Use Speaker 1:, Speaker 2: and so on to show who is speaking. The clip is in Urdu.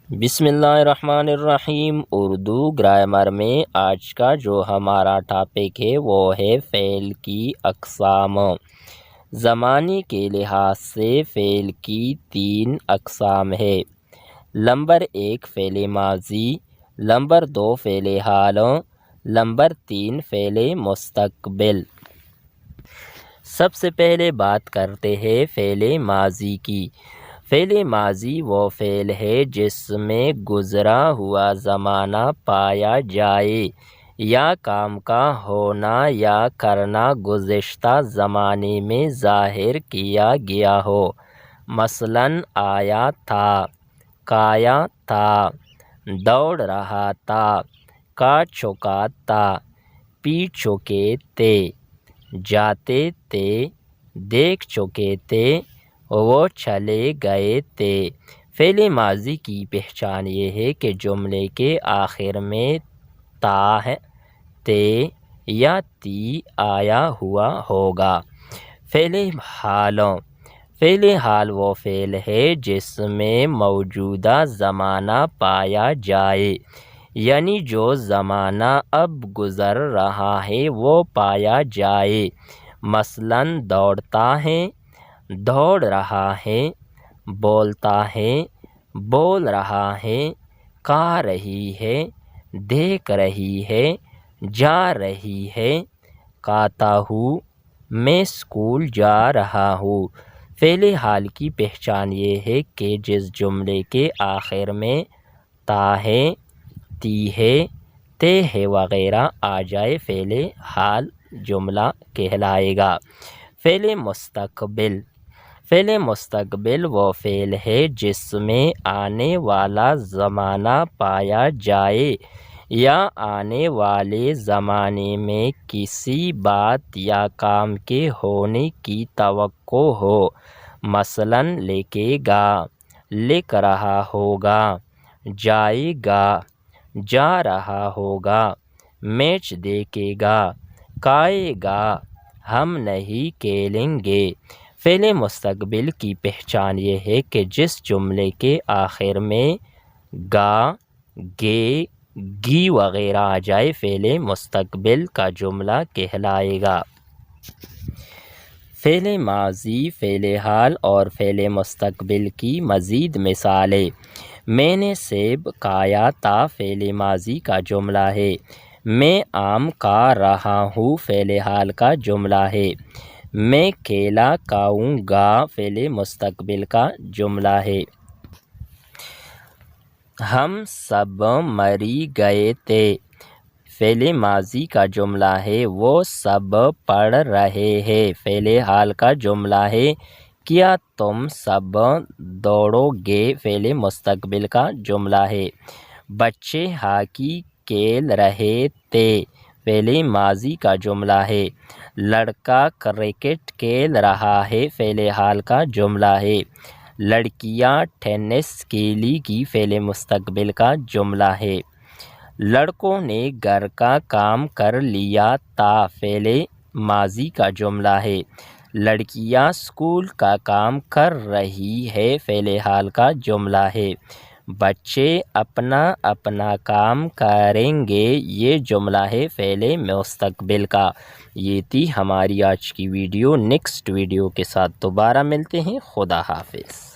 Speaker 1: بسم اللہ الرحمن الرحیم۔ اردو گرامر میں آج کا جو ہمارا ٹاپک ہے وہ ہے فعل کی اقسام۔ زمانے کے لحاظ سے فعل کی 3 اقسام ہے۔ نمبر 1 فعل ماضی، نمبر 2 فعل حال، نمبر 3 فعل مستقبل۔ سب سے پہلے بات کرتے ہیں فعل ماضی کی۔ فعل ماضی وہ فعل ہے جس میں گزرا ہوا زمانہ پایا جائے یا کام کا ہونا یا کرنا گزشتہ زمانے میں ظاہر کیا گیا ہو۔ مثلاً آیا تھا، کھایا تھا، دوڑ رہا تھا، کھا چکا تھا، پی چکے تھے، جاتے تھے، دیکھ چکے تھے، وہ چلے گئے تھے۔ فعل ماضی کی پہچان یہ ہے کہ جملے کے آخر میں تا، تے یا تی آیا ہوا ہوگا۔ فعل حال، فعل حال وہ فعل ہے جس میں موجودہ زمانہ پایا جائے، یعنی جو زمانہ اب گزر رہا ہے وہ پایا جائے۔ مثلاً دوڑتا ہے، دوڑ رہا ہے، بولتا ہے، بول رہا ہے، کھا رہی ہے، دیکھ رہی ہے، جا رہی ہے، کھاتا ہوں، میں اسکول جا رہا ہوں۔ فعل حال کی پہچان یہ ہے کہ جس جملے کے آخر میں تا ہے، تی ہے، تے ہے وغیرہ آ جائے فعل حال جملہ کہلائے گا۔ فعل مستقبل، فعل مستقبل وہ فعل ہے جس میں آنے والا زمانہ پایا جائے یا آنے والے زمانے میں کسی بات یا کام کے ہونے کی توقع ہو۔ مثلاً لکھے گا، لکھ رہا ہوگا، جائے گا، جا رہا ہوگا، میچ دیکھے گا، کھائے گا، ہم نہیں کھیلیں گے۔ فعل مستقبل کی پہچان یہ ہے کہ جس جملے کے آخر میں گا، گے، گی وغیرہ آ جائے فعل مستقبل کا جملہ کہلائے گا۔ فعل ماضی، فعل حال اور فعل مستقبل کی مزید مثالیں۔ میں نے سیب کھایا تھا فعل ماضی کا جملہ ہے۔ میں آم کھا رہا ہوں فعل حال کا جملہ ہے۔ میں کیلا کھاؤں گا فعل مستقبل کا جملہ ہے۔ ہم سب مر گئے تھے فعل ماضی کا جملہ ہے۔ وہ سب پڑھ رہے ہیں فعل حال کا جملہ ہے۔ کیا تم سب دوڑو گے فعل مستقبل کا جملہ ہے۔ بچے ہاکی کھیل رہے تھے فعل ماضی کا جملہ ہے۔ لڑکا کرکٹ کھیل رہا ہے فعل حال کا جملہ ہے۔ لڑکیاں ٹینس کھیلیں گی فعل مستقبل کا جملہ ہے۔ لڑکوں نے گھر کا کام کر لیا تھا فعل ماضی کا جملہ ہے۔ لڑکیاں اسکول کا کام کر رہی ہے فعل حال کا جملہ ہے۔ بچے اپنا اپنا کام کریں گے یہ جملہ ہے فعل مستقبل کا۔ یہ تھی ہماری آج کی ویڈیو۔ نیکسٹ ویڈیو کے ساتھ دوبارہ ملتے ہیں۔ خدا حافظ۔